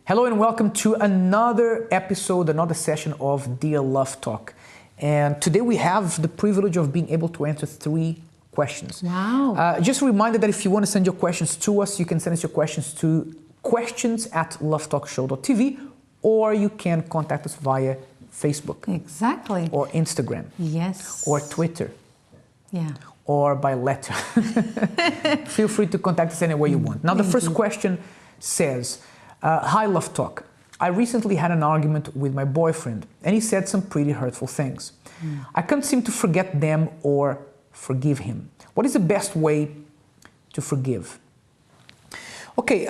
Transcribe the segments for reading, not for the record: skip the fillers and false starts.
Hello and welcome to another episode, another session of Dear Love Talk. And today we have the privilege of being able to answer 3 questions. Wow. Just a reminder that if you want to send your questions to us, you can send us your questions to questions@lovetalkshow.tv, or you can contact us via Facebook. Exactly. Or Instagram. Yes. Or Twitter. Yeah. Or by letter. Feel free to contact us any way you want. Now, the first question says, Hi, Love Talk. I recently had an argument with my boyfriend, and he said some pretty hurtful things. I can't seem to forget them or forgive him. What is the best way to forgive? Okay,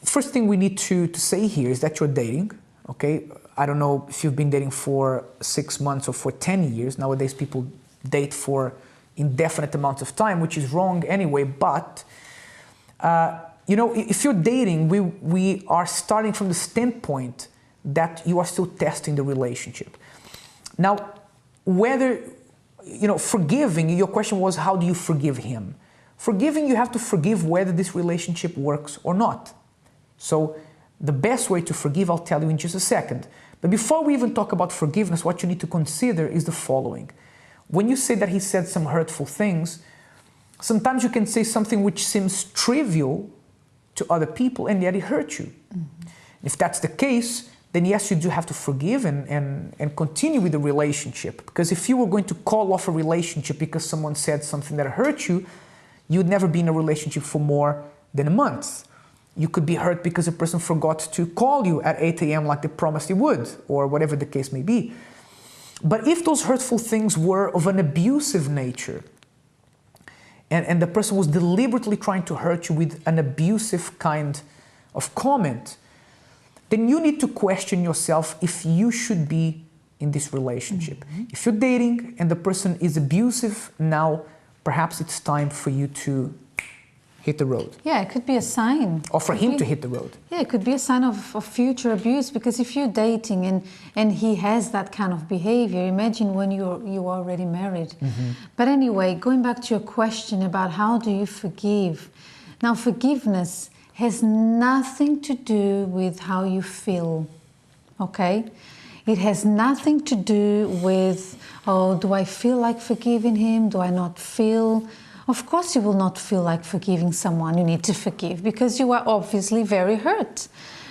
first thing we need to say here is that you're dating, okay? I don't know if you've been dating for 6 months or for 10 years. Nowadays, people date for indefinite amounts of time, which is wrong anyway, but if you're dating, we are starting from the standpoint that you are still testing the relationship. Now, whether, forgiving, your question was, how do you forgive him? Forgiving, you have to forgive whether this relationship works or not. So the best way to forgive, I'll tell you in just a second. But before we even talk about forgiveness, what you need to consider is the following. When you say that he said some hurtful things, sometimes you can say something which seems trivial to other people, and yet it hurt you. If that's the case, then yes, you do have to forgive and continue with the relationship. Because if you were going to call off a relationship because someone said something that hurt you, you'd never be in a relationship for more than a month. You could be hurt because a person forgot to call you at 8 a.m. like they promised he would, or whatever the case may be. But if those hurtful things were of an abusive nature, and the person was deliberately trying to hurt you with an abusive kind of comment, then you need to question yourself if you should be in this relationship. If you're dating and the person is abusive, now perhaps it's time for you to hit the road. Yeah, it could be a sign. Or for him to hit the road. Yeah, it could be a sign of future abuse, because if you're dating and he has that kind of behavior, imagine when you're already married. But anyway, going back to your question about how do you forgive. Now, forgiveness has nothing to do with how you feel, okay? It has nothing to do with, oh, do I feel like forgiving him? Do I not feel? Of course you will not feel like forgiving someone you need to forgive, because you are obviously very hurt.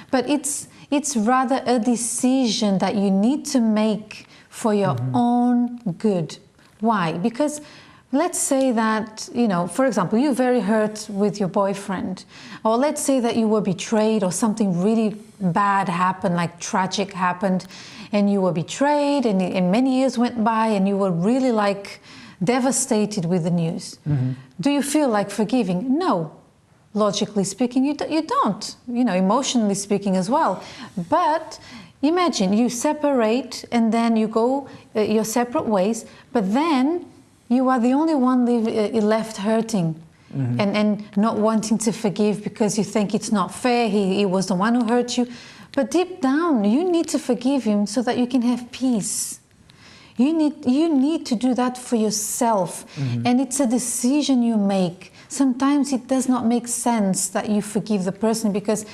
But it's rather a decision that you need to make for your own good. Why? Because let's say that, for example, you're very hurt with your boyfriend, or let's say that you were betrayed or something really bad happened, like tragic happened, and you were betrayed and many years went by and you were really devastated with the news. Do you feel like forgiving? No. Logically speaking, you don't. Emotionally speaking as well. But imagine you separate and then you go your separate ways, but then you are the only one left hurting and not wanting to forgive because you think it's not fair, he was the one who hurt you. But deep down, you need to forgive him so that you can have peace. You need to do that for yourself, and it's a decision you make. Sometimes it does not make sense that you forgive the person because,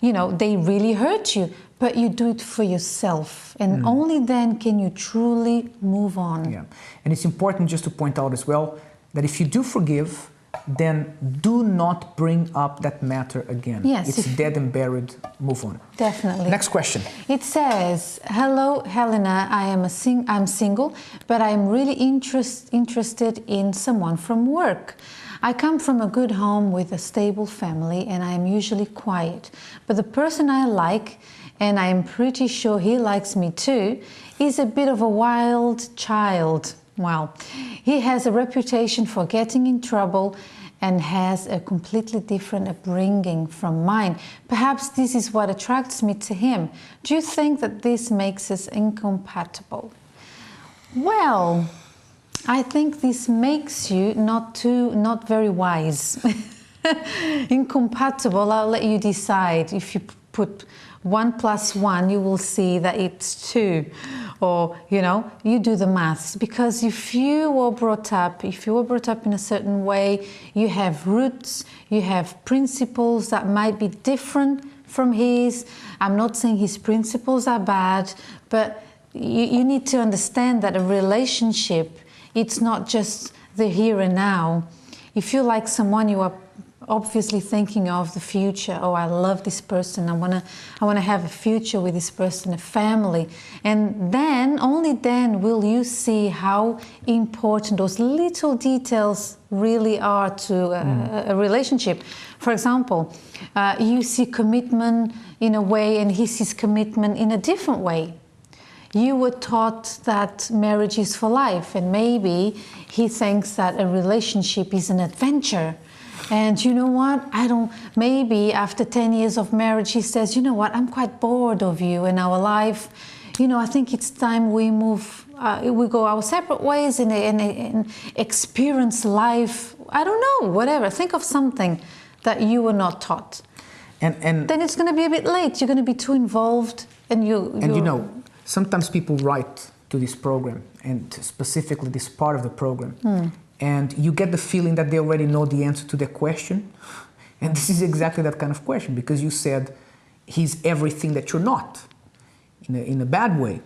they really hurt you, but you do it for yourself, and only then can you truly move on. Yeah, and it's important just to point out as well that if you do forgive, then do not bring up that matter again. Yes. It's dead and buried. Move on. Definitely. Next question. It says, Hello Helena, I'm single, but I'm really interested in someone from work. I come from a good home with a stable family and I am usually quiet. But the person I like, and I am pretty sure he likes me too, is a bit of a wild child. Well, he has a reputation for getting in trouble and has a completely different upbringing from mine. Perhaps this is what attracts me to him. Do you think that this makes us incompatible? Well, I think this makes you not very wise. Incompatible, I'll let you decide. If you put 1 + 1, you will see that it's 2. Or, you do the maths. Because if you were brought up in a certain way, you have roots, you have principles that might be different from his. I'm not saying his principles are bad, but you need to understand that a relationship, it's not just the here and now. If you like someone, you are obviously thinking of the future. Oh, I love this person. I wanna have a future with this person, a family. And then, only then will you see how important those little details really are to a relationship. For example, you see commitment in a way and he sees commitment in a different way. You were taught that marriage is for life, and maybe he thinks that a relationship is an adventure. And you know what? Maybe after 10 years of marriage, he says, you know what? I'm quite bored of you in our life. You know, I think it's time we move, we go our separate ways and experience life. I don't know, whatever. Think of something that you were not taught. And then it's going to be a bit late. You're going to be too involved, and you know, sometimes people write to this program, and specifically this part of the program, and you get the feeling that they already know the answer to their question. And this is exactly that kind of question, because you said he's everything that you're not, in a bad way.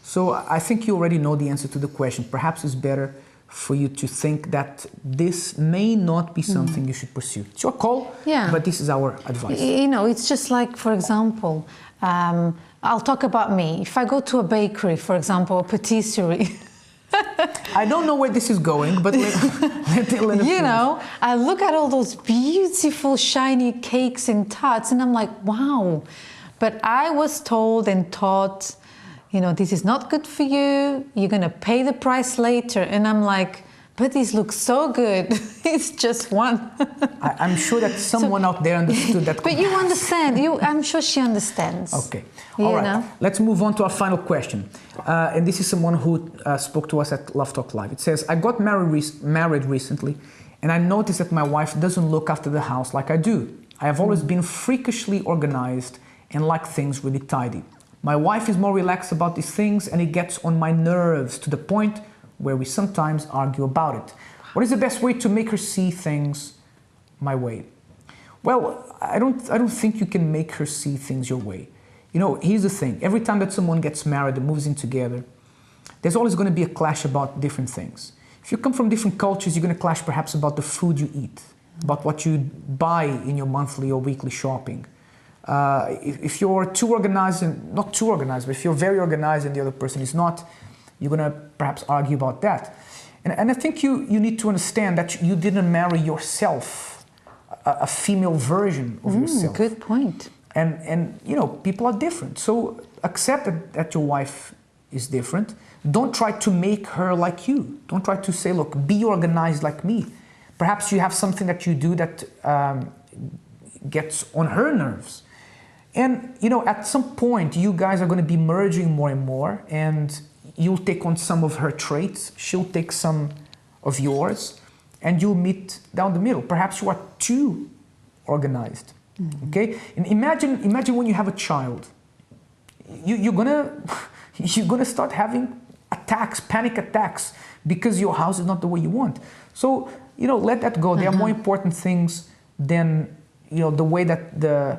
So I think you already know the answer to the question. Perhaps it's better for you to think that this may not be something you should pursue. It's your call, but this is our advice. You know, it's just like, for example, I'll talk about me. If I go to a bakery, for example, a patisserie, I don't know where this is going, but let it you know, I look at all those beautiful shiny cakes and tarts and I'm like, wow. But I was told and taught, you know, this is not good for you. You're going to pay the price later. And I'm like, but these look so good. It's just one. I'm sure that someone out there understood that. But you understand. I'm sure she understands. Okay. All right. Let's move on to our final question. And this is someone who spoke to us at Love Talk Live. It says, I got married recently, and I noticed that my wife doesn't look after the house like I do. I have always been freakishly organized and like things really tidy. My wife is more relaxed about these things, and it gets on my nerves to the point where we sometimes argue about it. What is the best way to make her see things my way? Well, I don't think you can make her see things your way. You know, here's the thing. Every time that someone gets married and moves in together, there's always going to be a clash about different things. If you come from different cultures, you're going to clash perhaps about the food you eat, about what you buy in your monthly or weekly shopping. If you're too organized, and not too organized, but if you're very organized and the other person is not, you're going to perhaps argue about that. And I think you need to understand that you didn't marry yourself, a female version of yourself. Good point. And you know, people are different. So accept that your wife is different. Don't try to make her like you. Don't try to say, look, be organized like me. Perhaps you have something that you do that gets on her nerves. And you know, at some point, you guys are going to be merging more and more, and you'll take on some of her traits, she'll take some of yours, and you'll meet down the middle. Perhaps you are too organized, okay? And imagine when you have a child, you're gonna start having attacks, panic attacks, because your house is not the way you want. So, you know, let that go. There are more important things than, you know, the way that the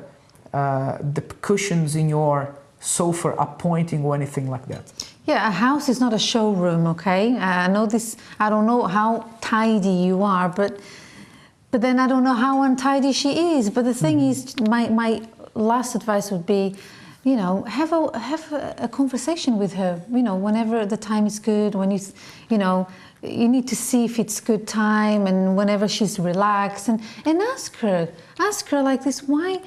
cushions in your sofa are pointing or anything like that. Yeah, a house is not a showroom, okay? I know this, I don't know how tidy you are, but then I don't know how untidy she is. But the thing is, my last advice would be, you know, have a conversation with her, you know, whenever the time is good, when you know, you need to see if it's good time, and whenever she's relaxed, and ask her like this, why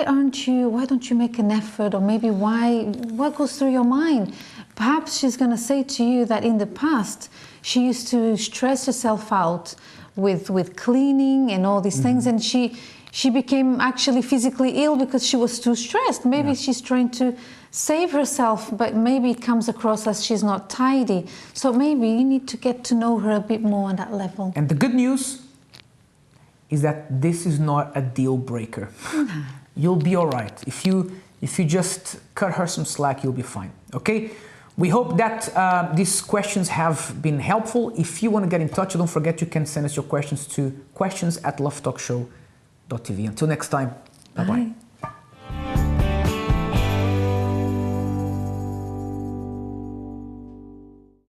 don't you make an effort, or maybe what goes through your mind? Perhaps she's going to say to you that in the past she used to stress herself out with cleaning and all these things, and she became actually physically ill because she was too stressed. Maybe she's trying to save herself, but maybe it comes across as she's not tidy. So maybe you need to get to know her a bit more on that level. And the good news is that this is not a deal breaker. You'll be all right. If you just cut her some slack, you'll be fine, okay? We hope that these questions have been helpful. If you want to get in touch, don't forget you can send us your questions to questions@lovetalkshow.tv. Until next time, bye-bye.